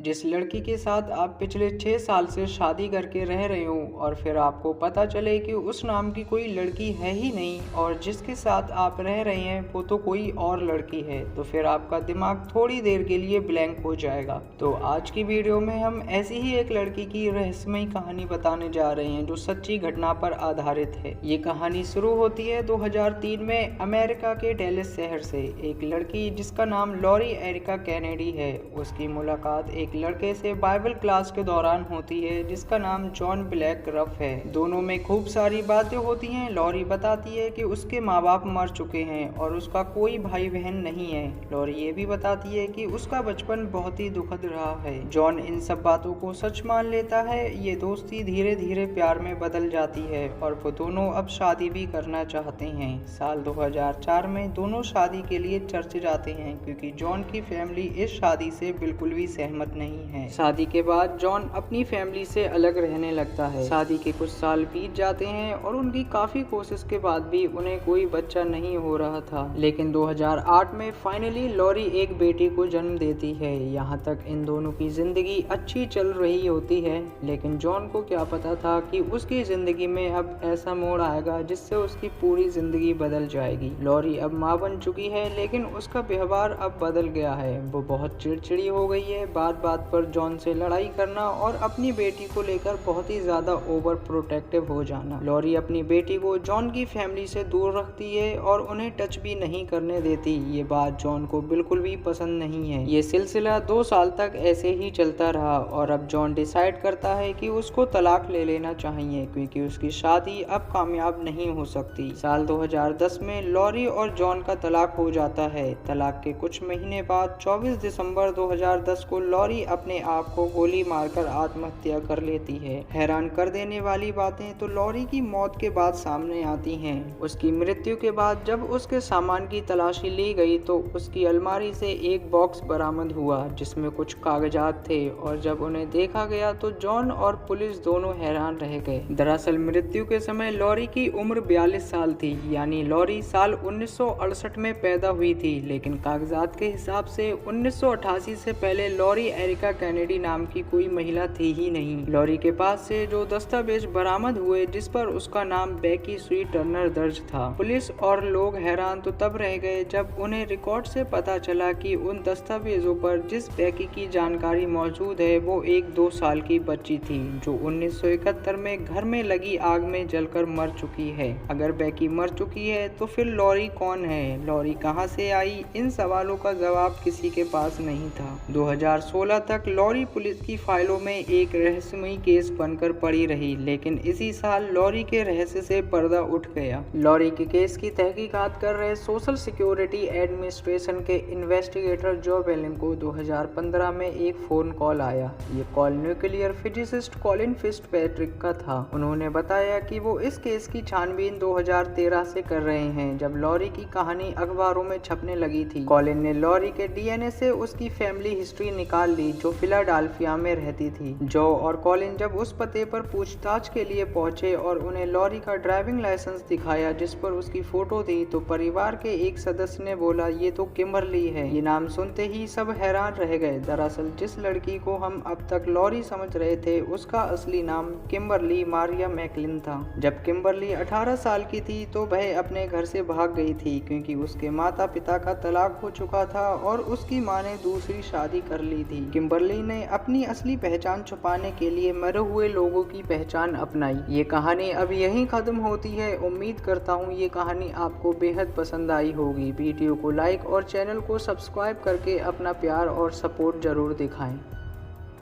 जिस लड़की के साथ आप पिछले 6 साल से शादी करके रह रहे हो और फिर आपको पता चले कि उस नाम की कोई लड़की है ही नहीं और जिसके साथ आप रह रहे हैं वो तो कोई और लड़की है, तो फिर आपका दिमाग थोड़ी देर के लिए ब्लैंक हो जाएगा। तो आज की वीडियो में हम ऐसी ही एक लड़की की रहस्यमयी कहानी बताने जा रहे हैं जो सच्ची घटना पर आधारित है। ये कहानी शुरू होती है 2003 में अमेरिका के डेलिस शहर से। एक लड़की जिसका नाम लॉरी एरिका कैनेडी है, उसकी मुलाकात एक लड़के से बाइबल क्लास के दौरान होती है जिसका नाम जॉन ब्लैक रफ है। दोनों में खूब सारी बातें होती हैं। लॉरी बताती है कि उसके माँ बाप मर चुके हैं और उसका कोई भाई बहन नहीं है। लॉरी ये भी बताती है कि उसका बचपन बहुत ही दुखद रहा है। जॉन इन सब बातों को सच मान लेता है। ये दोस्ती धीरे धीरे प्यार में बदल जाती है और वो दोनों अब शादी भी करना चाहते हैं। साल 2004 में दोनों शादी के लिए चर्च जाते हैं क्योंकि जॉन की फैमिली इस शादी से बिल्कुल भी सहमत नहीं है। शादी के बाद जॉन अपनी फैमिली से अलग रहने लगता है। शादी के कुछ साल बीत जाते हैं और उनकी काफी कोशिश के बाद भी उन्हें कोई बच्चा नहीं हो रहा था, लेकिन 2008 में फाइनली लॉरी एक बेटी को जन्म देती है। यहाँ तक इन दोनों की जिंदगी अच्छी चल रही होती है, लेकिन जॉन को क्या पता था कि उसकी जिंदगी में अब ऐसा मोड़ आएगा जिससे उसकी पूरी जिंदगी बदल जाएगी। लॉरी अब माँ बन चुकी है, लेकिन उसका व्यवहार अब बदल गया है। वो बहुत चिड़चिड़ी हो गई है, बात बात पर जॉन से लड़ाई करना और अपनी बेटी को लेकर बहुत ही ज्यादा ओवर प्रोटेक्टिव हो जाना। लॉरी अपनी बेटी को जॉन की फैमिली से दूर रखती है और उन्हें टच भी नहीं करने देती। ये बात जॉन को बिल्कुल भी पसंद नहीं है। ये सिलसिला 2 साल तक ऐसे ही चलता रहा और अब जॉन डिसाइड करता है कि उसको तलाक ले लेना चाहिए क्योंकि उसकी शादी अब कामयाब नहीं हो सकती। साल 2010 में लॉरी और जॉन का तलाक हो जाता है। तलाक के कुछ महीने बाद 24 दिसंबर 2010 को लॉरी अपने आप को गोली मारकर आत्महत्या कर लेती है। हैरान कर देने वाली बातें तो लॉरी की मौत के बाद सामने आती हैं। उसकी मृत्यु के बाद जब उसके सामान की तलाशी ली गई तो उसकी अलमारी से एक बॉक्स बरामद हुआ जिसमें कुछ कागजात थे और जब उन्हें देखा गया तो जॉन और पुलिस दोनों हैरान रह गए। दरअसल मृत्यु के समय लॉरी की उम्र 42 साल थी, यानी लॉरी साल 1968 में पैदा हुई थी, लेकिन कागजात के हिसाब से 1988 से पहले लॉरी एरिका कैनेडी नाम की कोई महिला थी ही नहीं। लॉरी के पास से जो दस्तावेज बरामद हुए जिस पर उसका नाम बेकी सुई टर्नर दर्ज था। पुलिस और लोग हैरान तो तब रह गए जब उन्हें रिकॉर्ड से पता चला कि उन दस्तावेजों पर जिस बेकी की जानकारी मौजूद है वो एक 2 साल की बच्ची थी जो 1971 में घर में लगी आग में जलकर मर चुकी है। अगर बेकी मर चुकी है तो फिर लॉरी कौन है, लॉरी कहां से आई? इन सवालों का जवाब किसी के पास नहीं था। 2016 तक लॉरी पुलिस की फाइलों में एक रहस्यमयी केस बनकर पड़ी रही, लेकिन इसी साल लॉरी के रहस्य से पर्दा उठ गया। लॉरी के केस की तहकीकात कर रहे सोशल सिक्योरिटी एडमिनिस्ट्रेशन के इन्वेस्टिगेटर जो बेलिम को 2015 में एक फोन कॉल आया। ये कॉल न्यूक्लियर फिजिसिस्ट कॉलिन फिट्जपैट्रिक का था। उन्होंने बताया कि वो इस केस की छानबीन 2013 से कर रहे हैं जब लॉरी की कहानी अखबारों में छपने लगी थी। कॉलिन ने लॉरी के डीएनए से उसकी फैमिली हिस्ट्री निकाल ली जो फिलाडेल्फिया में रहती थी। जो और कॉलिन जब उस पते पर पूछताछ के लिए पहुंचे और उन्हें लॉरी का ड्राइविंग लाइसेंस दिखाया जिस पर उसकी फोटो थी तो परिवार के एक सदस्य ने बोला ये तो किम्बरली है। ये नाम सुनते ही सब हैरान रह गए। दरअसल जिस लड़की को हम अब तक लॉरी समझ रहे थे उसका असली नाम किम्बरली मारिया मैकलिन था। जब किम्बरली 18 साल की थी तो वह अपने घर से भाग गई थी क्योंकि उसके माता पिता का तलाक हो चुका था और उसकी मां ने दूसरी शादी कर ली थी। किम्बरली ने अपनी असली पहचान छुपाने के लिए मरे हुए लोगों की पहचान अपनाई। ये कहानी अब यहीं खत्म होती है। उम्मीद करता हूँ ये कहानी आपको बेहद पसंद आई होगी। वीडियो को लाइक और चैनल को सब्सक्राइब करके अपना प्यार और सपोर्ट जरूर दिखाएं।